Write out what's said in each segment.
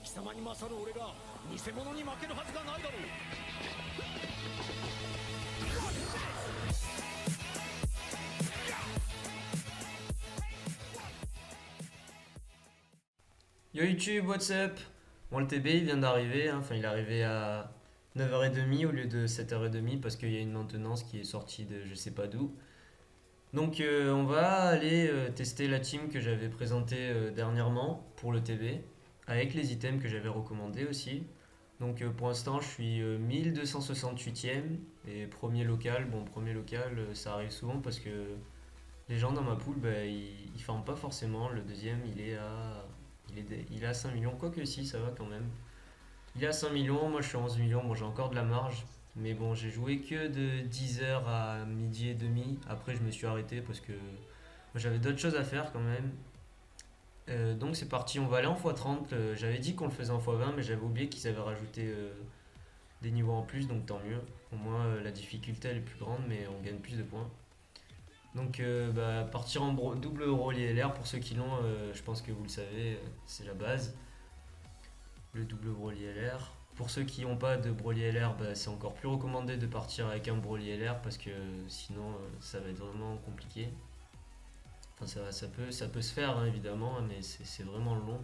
貴様に勝る俺が偽物に負けるはずがないだろう。Yo YouTube, what's up? Bon, le TB il vient d'arriver, hein. Enfin il est arrivé à 9h30 au lieu de 7h30 parce qu'il y a une maintenance qui est sortie de je sais pas d'où. Donc on va aller tester la team que j'avais présentée dernièrement pour le TB avec les items que j'avais recommandés aussi. Donc pour l'instant je suis 1268ème et premier local. Bon premier local ça arrive souvent parce que les gens dans ma poule bah, ils farment pas forcément. Le deuxième il est à 5 millions, quoique si ça va quand même. Il est à 5 millions, moi je suis à 11 millions, bon j'ai encore de la marge. Mais bon, j'ai joué que de 10h à midi et demi. Après, je me suis arrêté parce que j'avais d'autres choses à faire quand même. Donc c'est parti, on va aller en x30. J'avais dit qu'on le faisait en x20, mais j'avais oublié qu'ils avaient rajouté des niveaux en plus, donc tant mieux. Au moins, la difficulté elle est plus grande, mais on gagne plus de points. Donc partir en double Broly LR, pour ceux qui l'ont, je pense que vous le savez, c'est la base. Le double Broly LR. Pour ceux qui n'ont pas de Broly LR, bah, c'est encore plus recommandé de partir avec un Broly LR parce que sinon ça va être vraiment compliqué. Enfin, ça peut se faire hein, évidemment, mais c'est vraiment long.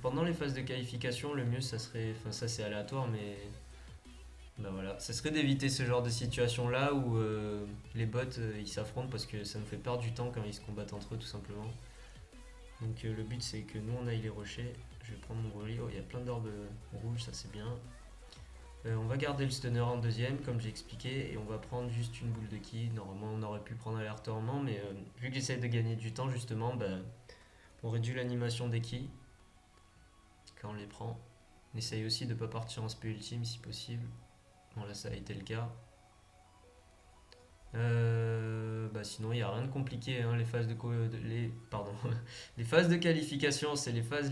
Pendant les phases de qualification, le mieux ça serait, enfin ça c'est aléatoire, mais bah voilà, ça serait d'éviter ce genre de situation là où les bots ils s'affrontent parce que ça nous fait perdre du temps quand ils se combattent entre eux tout simplement. Donc le but c'est que nous on aille les rochers. Je vais prendre mon Broly. Oh, il y a plein d'orbes rouges, ça c'est bien. On va garder le stunner en deuxième, comme j'ai expliqué, et on va prendre juste une boule de ki. Normalement, on aurait pu prendre alertement, mais vu que j'essaie de gagner du temps, justement, bah, on réduit l'animation des ki quand on les prend. On essaye aussi de ne pas partir en spé ultime si possible. Bon, là, ça a été le cas. Sinon, il n'y a rien de compliqué. Hein, les phases les phases de qualification, c'est les phases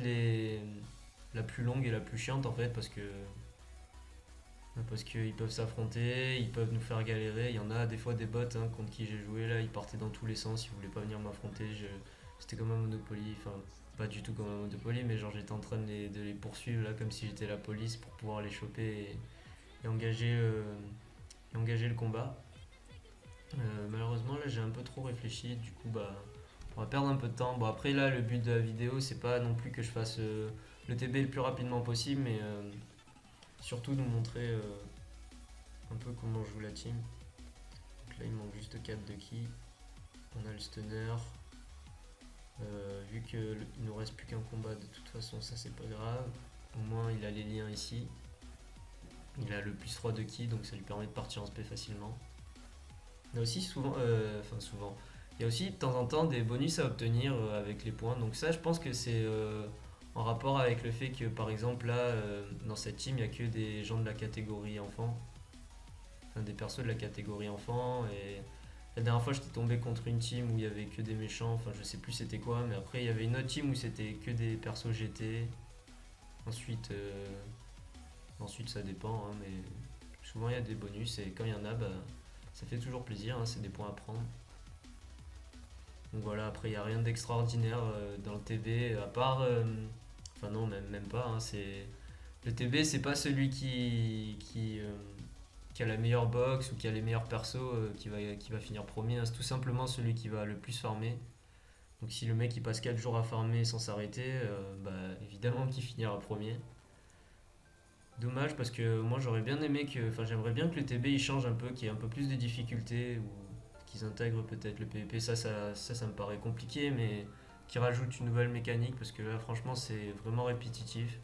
la plus longue et la plus chiante en fait parce qu'ils peuvent s'affronter, ils peuvent nous faire galérer. Il y en a des fois des bots hein, contre qui j'ai joué là, ils partaient dans tous les sens, ils voulaient pas venir m'affronter. C'était comme un Monopoly, enfin pas du tout comme un Monopoly, mais genre j'étais en train de les poursuivre là comme si j'étais la police pour pouvoir les choper et engager le combat. Malheureusement là j'ai un peu trop réfléchi, du coup bah on va perdre un peu de temps. Bon après là le but de la vidéo c'est pas non plus que je fasse le TB le plus rapidement possible, mais surtout nous montrer un peu comment joue la team. Donc là il manque juste 4 de ki. On a le stunner. Vu qu'il nous reste plus qu'un combat de toute façon ça c'est pas grave. Au moins il a les liens ici. Il a le plus 3 de ki donc ça lui permet de partir en spé facilement. Il y a aussi souvent, il y a aussi de temps en temps des bonus à obtenir avec les points. Donc ça, je pense que c'est en rapport avec le fait que, par exemple, là, dans cette team, il n'y a que des gens de la catégorie enfant. Enfin, des persos de la catégorie enfant. Et la dernière fois, j'étais tombé contre une team où il y avait que des méchants. Enfin, je sais plus c'était quoi. Mais après, il y avait une autre team où c'était que des persos GT. Ensuite, ça dépend. Hein, mais souvent, il y a des bonus. Et quand il y en a, bah ça fait toujours plaisir, hein, c'est des points à prendre. Donc voilà, après il n'y a rien d'extraordinaire dans le TB, à part... enfin non, même pas. Hein, le TB, c'est pas celui qui a la meilleure box ou qui a les meilleurs persos qui va finir premier. Hein, c'est tout simplement celui qui va le plus farmer. Donc si le mec il passe 4 jours à farmer sans s'arrêter, bah, évidemment qu'il finira premier. Dommage parce que moi j'aurais bien aimé enfin j'aimerais bien que le TB il change un peu, qu'il y ait un peu plus de difficultés ou qu'ils intègrent peut-être le PvP. Ça me paraît compliqué, mais qu'ils rajoutent une nouvelle mécanique parce que là franchement c'est vraiment répétitif.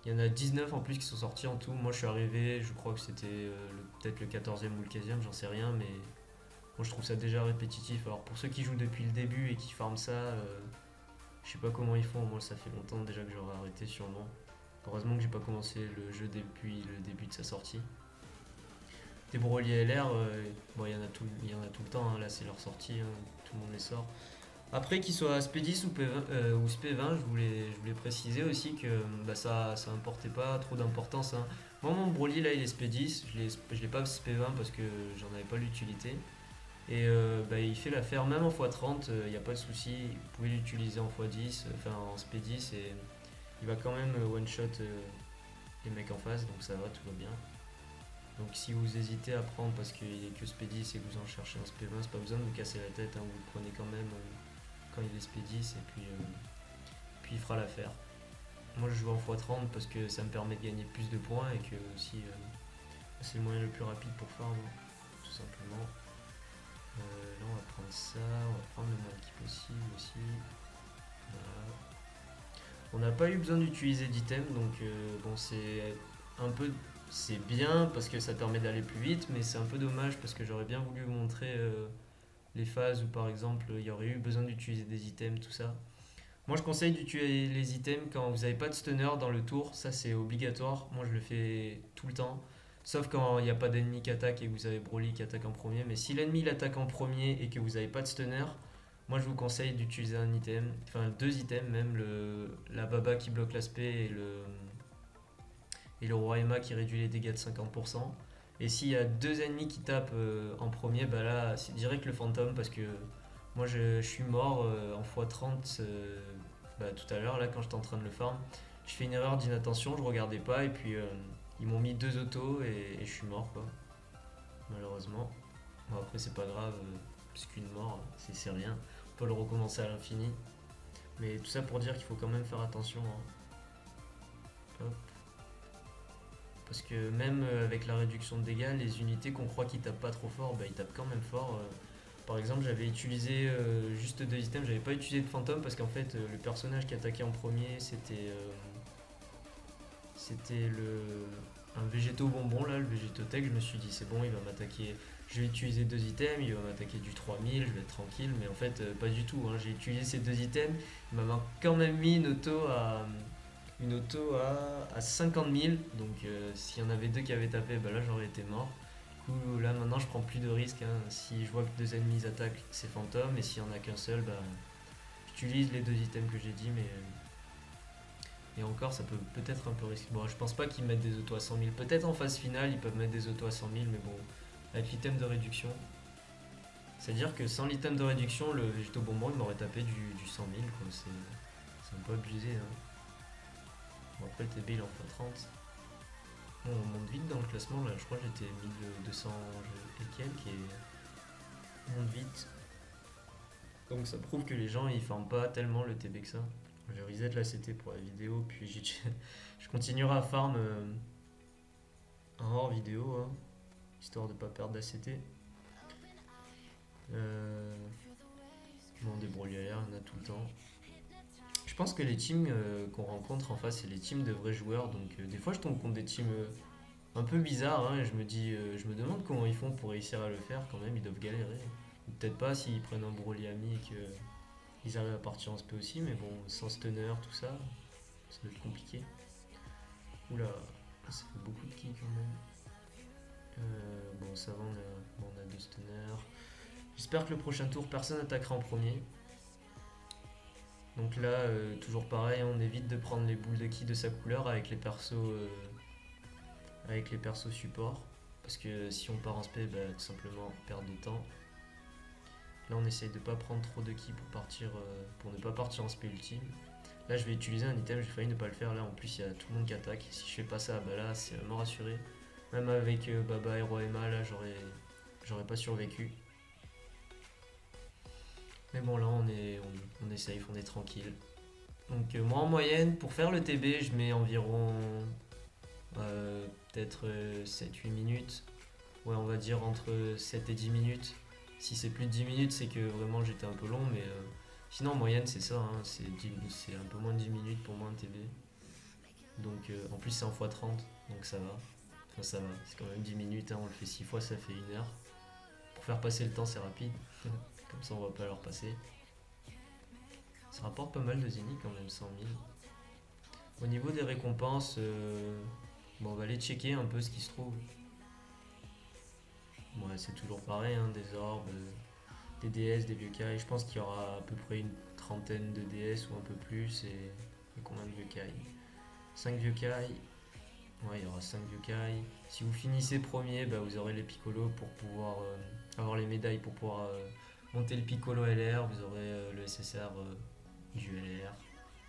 Il y en a 19 en plus qui sont sortis en tout. Moi je suis arrivé, je crois que c'était peut-être le 14e ou le 15e, j'en sais rien, mais moi je trouve ça déjà répétitif. Alors pour ceux qui jouent depuis le début et qui farment ça, je sais pas comment ils font. Moi ça fait longtemps déjà que j'aurais arrêté sûrement. Heureusement que j'ai pas commencé le jeu depuis le début de sa sortie. Des Broly LR, bon, il y en a tout le temps, hein, là c'est leur sortie, hein, tout le monde les sort. Après qu'ils soient SP10 ou SP20, je voulais préciser aussi que bah, ça importait pas trop d'importance. Hein. Moi mon Broly là il est SP10, je l'ai pas SP20 parce que j'en avais pas l'utilité. Et bah, il fait l'affaire même en x30, il n'y a pas de souci, vous pouvez l'utiliser en x10, enfin en SP10 et il va quand même one-shot les mecs en face, donc ça va, tout va bien. Donc si vous hésitez à prendre parce qu'il est que Spédis et que vous en cherchez un SP20, c'est pas besoin de vous casser la tête, hein, vous le prenez quand même quand il est Spédis et puis il fera l'affaire. Moi je joue en x30 parce que ça me permet de gagner plus de points et que aussi c'est le moyen le plus rapide pour farm, tout simplement. Là on va prendre ça, on va prendre le moins d'équipe possible aussi. Voilà. On n'a pas eu besoin d'utiliser d'item, donc bon c'est un peu, c'est bien parce que ça permet d'aller plus vite, mais c'est un peu dommage parce que j'aurais bien voulu vous montrer les phases où par exemple il y aurait eu besoin d'utiliser des items, tout ça. Moi je conseille d'utiliser les items quand vous n'avez pas de stunner dans le tour, ça c'est obligatoire, moi je le fais tout le temps. Sauf quand il n'y a pas d'ennemi qui attaque et que vous avez Broly qui attaque en premier. Mais si l'ennemi l'attaque en premier et que vous n'avez pas de stunner, moi je vous conseille d'utiliser un item, enfin deux items même, la Baba qui bloque l'aspect et le Roi Emma qui réduit les dégâts de 50%. Et s'il y a deux ennemis qui tapent en premier, bah là c'est direct le fantôme parce que moi je suis mort en x30 tout à l'heure là quand j'étais en train de le farm. Je fais une erreur d'inattention, je regardais pas et puis ils m'ont mis deux autos et je suis mort quoi, malheureusement. Bon après c'est pas grave, parce qu'une mort c'est rien, on peut le recommencer à l'infini. Mais tout ça pour dire qu'il faut quand même faire attention, hein. Hop. Parce que même avec la réduction de dégâts, les unités qu'on croit qu'ils tapent pas trop fort, bah ils tapent quand même fort. Par exemple j'avais utilisé juste deux items, j'avais pas utilisé de fantôme parce qu'en fait le personnage qui attaquait en premier c'était un végétaux bonbon là, le végétotech. Je me suis dit c'est bon, il va m'attaquer, je vais utiliser deux items, il va m'attaquer du 3000, je vais être tranquille, mais en fait pas du tout, hein. J'ai utilisé ces deux items, il m'a quand même mis une auto à 50 000, donc s'il y en avait deux qui avaient tapé, bah là j'aurais été mort. Du coup là maintenant je prends plus de risques, hein. Si je vois que deux ennemis attaquent, c'est fantôme, et s'il y en a qu'un seul, bah j'utilise les deux items que j'ai dit, mais et encore, ça peut peut-être un peu risqué. Bon, je pense pas qu'ils mettent des autos à 100 000. Peut-être en phase finale, ils peuvent mettre des autos à 100 000, mais bon, avec l'item de réduction. C'est-à-dire que sans l'item de réduction, le végétaux bonbon, il m'aurait tapé du 100 000, quoi. C'est un peu abusé, hein. Bon, après, le TB, il en fait 30. Bon, on monte vite dans le classement, là. Je crois que j'étais 1200 et quelques, et on monte vite. Donc ça prouve que les gens, ils farment pas tellement le TB que ça. Je reset la CT pour la vidéo, puis je continuerai à farm en hors vidéo, hein, histoire de pas perdre d'ACT. Bon, des brolières, il y en a tout le temps. Je pense que les teams qu'on rencontre en face, c'est les teams de vrais joueurs, donc des fois je tombe contre des teams un peu bizarres, hein, et je me demande comment ils font pour réussir à le faire quand même, ils doivent galérer. Peut-être pas s'ils prennent un Broly ami et que ils arrivent à partir en SP aussi, mais bon, sans stunner, tout ça, ça doit être compliqué. Oula, ça fait beaucoup de ki quand même. Bon, ça va, on a deux stunners. J'espère que le prochain tour, personne attaquera en premier. Donc là, toujours pareil, on évite de prendre les boules de ki de sa couleur avec les persos support. Parce que si on part en SP, bah, tout simplement perdre de temps. Là on essaye de pas prendre trop de ki pour ne pas partir en spé ultime. Là je vais utiliser un item, j'ai failli ne pas le faire. Là en plus il y a tout le monde qui attaque. Si je fais pas ça, bah là c'est mort assuré. Même avec Baba et Roi Emma, là j'aurais pas survécu. Mais bon là on est safe, on est tranquille. Donc moi en moyenne pour faire le TB je mets environ peut-être 7-8 minutes. Ouais on va dire entre 7 et 10 minutes. Si c'est plus de 10 minutes, c'est que vraiment j'étais un peu long, mais sinon en moyenne c'est ça, hein, c'est un peu moins de 10 minutes pour moi un TB. Donc en plus c'est en x30, donc ça va. Enfin ça va, c'est quand même 10 minutes, hein, on le fait 6 fois, ça fait 1 heure. Pour faire passer le temps c'est rapide, comme ça on va pas leur passer. Ça rapporte pas mal de zénith quand même, 100 000. Au niveau des récompenses, bon, on va aller checker un peu ce qui se trouve. Ouais, c'est toujours pareil, hein, des orbes, des DS, des vieux Kai. Je pense qu'il y aura à peu près une trentaine de DS ou un peu plus. Et combien de vieux Kai? 5 vieux Kai. Ouais, il y aura 5 vieux Kai. Si vous finissez premier, bah, vous aurez les Piccolo pour pouvoir avoir les médailles pour pouvoir monter le Piccolo LR. Vous aurez le SSR du LR.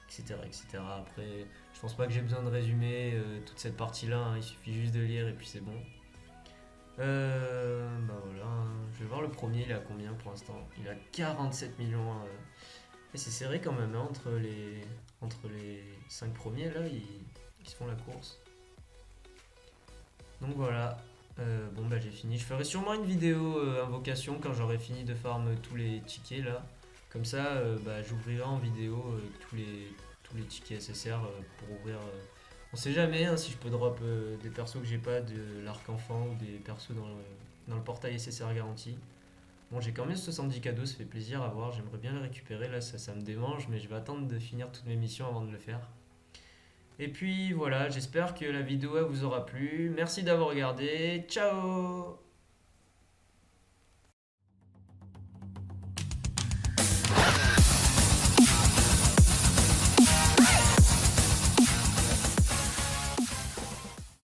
etc., etc. Après, je pense pas que j'ai besoin de résumer toute cette partie-là, hein, il suffit juste de lire et puis c'est bon. Bah voilà, hein. Je vais voir le premier, il a combien pour l'instant? Il a 47 millions. Et c'est serré quand même, hein, entre les 5 premiers, là, ils se font la course. Donc voilà. Bon bah j'ai fini. Je ferai sûrement une vidéo invocation quand j'aurai fini de farm tous les tickets là. Comme ça, bah, j'ouvrirai en vidéo tous les tickets SSR pour ouvrir. On sait jamais, hein, si je peux drop des persos que j'ai pas de l'arc enfant ou des persos dans le portail SSR garanti. Bon, j'ai quand même 70 cadeaux, ça fait plaisir à voir. J'aimerais bien les récupérer là, ça me démange, mais je vais attendre de finir toutes mes missions avant de le faire. Et puis voilà, j'espère que la vidéo vous aura plu. Merci d'avoir regardé. Ciao!